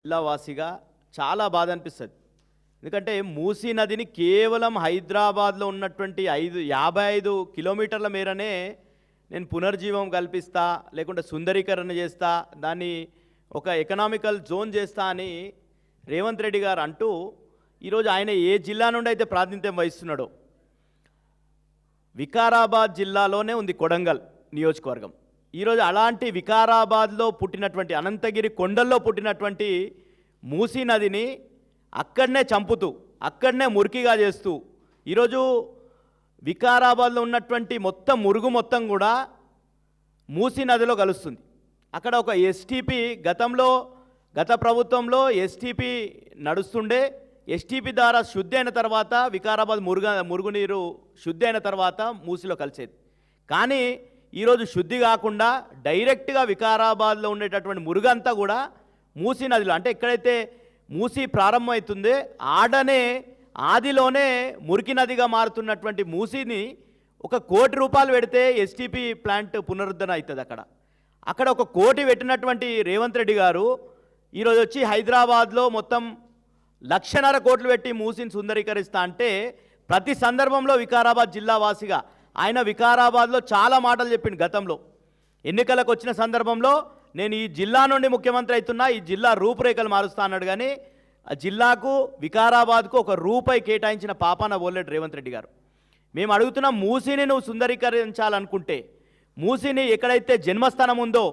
జిల్లావాసిగా చాలా బాధ అనిపిస్తుంది. ఎందుకంటే మూసీ నదిని కేవలం హైదరాబాద్లో ఉన్నటువంటి 55 కిలోమీటర్ల మేరనే నేను పునర్జీవం కల్పిస్తా, లేకుంటే సుందరీకరణ చేస్తా, దాన్ని ఒక ఎకనామికల్ జోన్ చేస్తా అని రేవంత్ రెడ్డి గారు అంటూ ఈరోజు ఆయన ఏ జిల్లా నుండి అయితే ప్రాతినిధ్యం వహిస్తున్నాడో, వికారాబాద్ జిల్లాలోనే ఉంది కొడంగల్ నియోజకవర్గం. ఈరోజు అలాంటి వికారాబాద్లో పుట్టినటువంటి, అనంతగిరి కొండల్లో పుట్టినటువంటి మూసీ నదిని అక్కడనే చంపుతూ, అక్కడనే మురికిగా చేస్తూ, ఈరోజు వికారాబాద్లో ఉన్నటువంటి మొత్తం మురుగు మొత్తం కూడా మూసీ నదిలో కలుస్తుంది. అక్కడ ఒక ఎస్టీపీ గత ప్రభుత్వంలో ఎస్టీపీ నడుస్తుండే. ఎస్టీపీ ద్వారా శుద్ధి అయిన తర్వాత వికారాబాద్ మురుగునీరు శుద్ధి అయిన తర్వాత మూసీలో కలిసేది. కానీ ఈరోజు శుద్ధి కాకుండా డైరెక్ట్గా వికారాబాద్లో ఉండేటటువంటి మురుగంతా కూడా మూసీ నదిలో, అంటే ఎక్కడైతే మూసీ ప్రారంభమవుతుందో ఆదిలోనే మురికి నదిగా మారుతున్నటువంటి మూసీని ₹1 కోటి పెడితే ఎస్టీపీ ప్లాంట్ పునరుద్ధరణ అవుతుంది. అక్కడ ₹1 కోటి పెట్టినటువంటి రేవంత్ రెడ్డి గారు ఈరోజు వచ్చి హైదరాబాద్లో మొత్తం ₹1.5 పెట్టి మూసీని సుందరీకరిస్తా అంటే, ప్రతి సందర్భంలో వికారాబాద్ జిల్లా వాసిగా ఆయన వికారాబాద్లో చాలా మాటలు చెప్పిండు. గతంలో ఎన్నికలకు వచ్చిన సందర్భంలో నేను ఈ జిల్లా నుండి ముఖ్యమంత్రి అవుతున్నా, ఈ జిల్లా రూపురేఖలు మారుస్తా అన్నాడు. కానీ ఆ జిల్లాకు వికారాబాద్కు ₹1 కేటాయించిన పాపాన పోలేడు రేవంత్ రెడ్డి గారు. మేము అడుగుతున్నాం, మూసీని నువ్వు సుందరీకరించాలనుకుంటే, మూసీని ఎక్కడైతే జన్మస్థానం ఉందో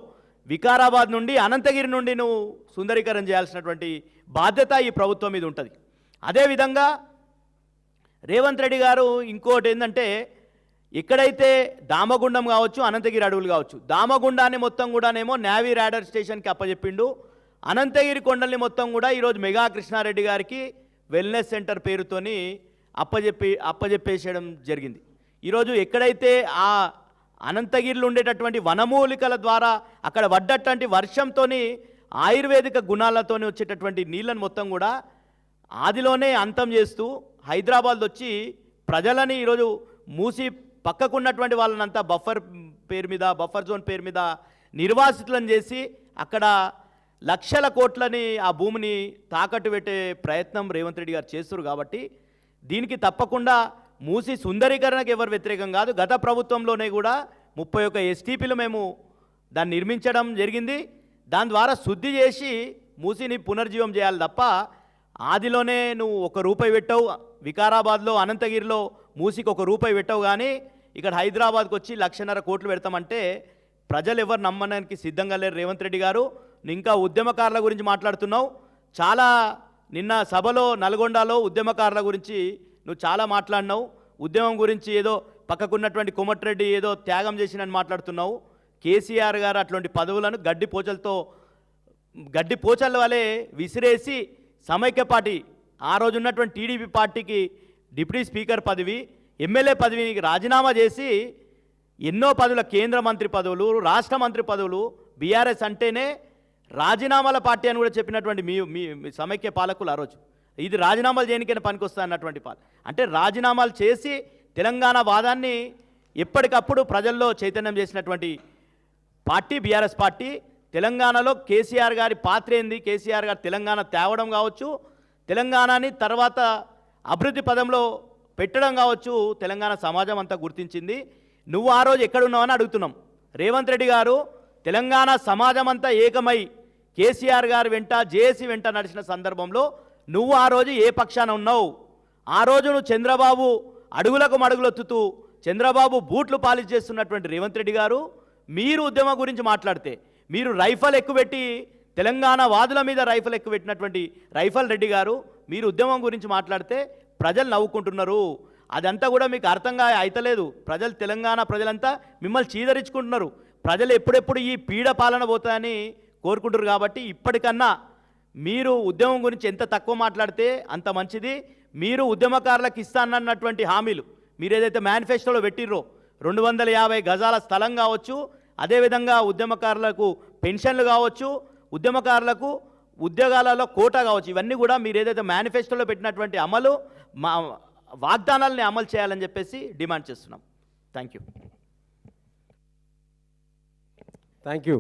వికారాబాద్ నుండి అనంతగిరి నుండి నువ్వు సుందరీకరణ చేయాల్సినటువంటి బాధ్యత ఈ ప్రభుత్వం మీద ఉంటుంది. అదేవిధంగా రేవంత్ రెడ్డి గారు ఇంకోటి ఏంటంటే, ఎక్కడైతే దామగుండం కావచ్చు, అనంతగిరి అడవులు కావచ్చు, దామగుండాన్ని మొత్తం కూడానేమో నేవీ రాడర్ స్టేషన్కి అప్పచెప్పిండు. అనంతగిరి కొండల్ని మొత్తం కూడా ఈరోజు మెగా కృష్ణారెడ్డి గారికి వెల్నెస్ సెంటర్ పేరుతోని అప్పచెప్పేసేయడం జరిగింది. ఈరోజు ఎక్కడైతే ఆ అనంతగిరిలో ఉండేటటువంటి వనమూలికల ద్వారా అక్కడ పడ్డటువంటి వర్షంతో ఆయుర్వేదిక గుణాలతో వచ్చేటటువంటి నీళ్ళను మొత్తం కూడా ఆదిలోనే అంతం చేస్తూ హైదరాబాద్ వచ్చి ప్రజలని ఈరోజు మూసి పక్కకున్నటువంటి వాళ్ళనంతా బఫర్ జోన్ పేరు మీద నిర్వాసితులను చేసి అక్కడ లక్షల కోట్లని ఆ భూమిని తాకట్టు పెట్టే ప్రయత్నం రేవంత్ రెడ్డి గారు చేస్తారు. కాబట్టి దీనికి తప్పకుండా మూసి సుందరీకరణకు ఎవరు వ్యతిరేకం కాదు. గత ప్రభుత్వంలోనే కూడా 31 ఎస్టీపీలు మేము దాన్ని నిర్మించడం జరిగింది. దాని ద్వారా శుద్ధి చేసి మూసిని పునర్జీవం చేయాలి తప్ప, ఆదిలోనే నువ్వు ₹1 పెట్టావు, వికారాబాద్లో అనంతగిరిలో మూసికి ₹1 పెట్టావు, కానీ ఇక్కడ హైదరాబాద్కి వచ్చి ₹1.5 పెడతామంటే ప్రజలు ఎవరు నమ్మడానికి సిద్ధంగా లేరు. రేవంత్ రెడ్డి గారు, ఇంకా ఉద్యమకారుల గురించి మాట్లాడుతున్నావు. చాలా నిన్న సభలో నల్గొండలో ఉద్యమకారుల గురించి నువ్వు చాలా మాట్లాడినావు. ఉద్యమం గురించి ఏదో పక్కకున్నటువంటి కోమటిరెడ్డి ఏదో త్యాగం చేసినని మాట్లాడుతున్నావు. కేసీఆర్ గారు అట్లాంటి పదవులను గడ్డి పోచల వలె విసిరేసి సమైక్య పార్టీ, ఆ రోజు ఉన్నటువంటి టీడీపీ పార్టీకి డిప్యూటీ స్పీకర్ పదవి, ఎమ్మెల్యే పదవికి రాజీనామా చేసి ఎన్నో పదవుల, కేంద్ర మంత్రి పదవులు, రాష్ట్ర మంత్రి పదవులు, బీఆర్ఎస్ అంటేనే రాజీనామాల పార్టీ అని కూడా చెప్పినటువంటి మీ సమైక్య పాలకులు ఆ రోజు ఇది రాజీనామాలు చేయడానికైనా పనికొస్తా అన్నటువంటి అంటే రాజీనామాలు చేసి తెలంగాణ వాదాన్ని ఎప్పటికప్పుడు ప్రజల్లో చైతన్యం చేసినటువంటి పార్టీ బీఆర్ఎస్ పార్టీ. తెలంగాణలో కేసీఆర్ గారి పాత్ర ఏంది, కేసీఆర్ గారు తెలంగాణ తేవడం కావచ్చు, తెలంగాణని తర్వాత అభివృద్ధి పదంలో పెట్టడం కావచ్చు, తెలంగాణ సమాజం అంతా గుర్తించింది. నువ్వు ఆ రోజు ఎక్కడున్నావని అడుగుతున్నాం. రేవంత్ రెడ్డి గారు తెలంగాణ సమాజం అంతా ఏకమై కేసీఆర్ గారు వెంట, జేఏసీ వెంట నడిచిన సందర్భంలో నువ్వు ఆ రోజు ఏ పక్షాన ఉన్నావు? ఆ రోజు నువ్వు చంద్రబాబు అడుగులకు మడుగులొత్తుతూ చంద్రబాబు బూట్లు పాలిష్ చేస్తున్నటువంటి రేవంత్ రెడ్డి గారు, మీరు ఉద్యమం గురించి మాట్లాడితే, మీరు రైఫల్ ఎక్కుపెట్టి తెలంగాణ వాదుల మీద రైఫల్ ఎక్కుపెట్టినటువంటి రైఫల్ రెడ్డి గారు, మీరు ఉద్యమం గురించి మాట్లాడితే ప్రజలు నవ్వుకుంటున్నారు. అదంతా కూడా మీకు అర్థంగా అయితలేదు. తెలంగాణ ప్రజలంతా మిమ్మల్ని చీదరించుకుంటున్నారు. ప్రజలు ఎప్పుడెప్పుడు ఈ పీడ పాలన పోతాయని కోరుకుంటారు. కాబట్టి ఇప్పటికన్నా మీరు ఉద్యమం గురించి ఎంత తక్కువ మాట్లాడితే అంత మంచిది. మీరు ఉద్యమకారులకు ఇస్తానన్నటువంటి హామీలు మీరు ఏదైతే మేనిఫెస్టోలో పెట్టిర్రో, 250 గజాల స్థలం కావచ్చు, అదేవిధంగా ఉద్యమకారులకు పెన్షన్లు కావచ్చు, ఉద్యమకారులకు ఉద్యోగాలలో కోటా కావచ్చు, ఇవన్నీ కూడా మీరు ఏదైతే మేనిఫెస్టోలో పెట్టినటువంటి వాగ్దానాలని అమలు చేయాలని చెప్పేసి డిమాండ్ చేస్తున్నాం. Thank you.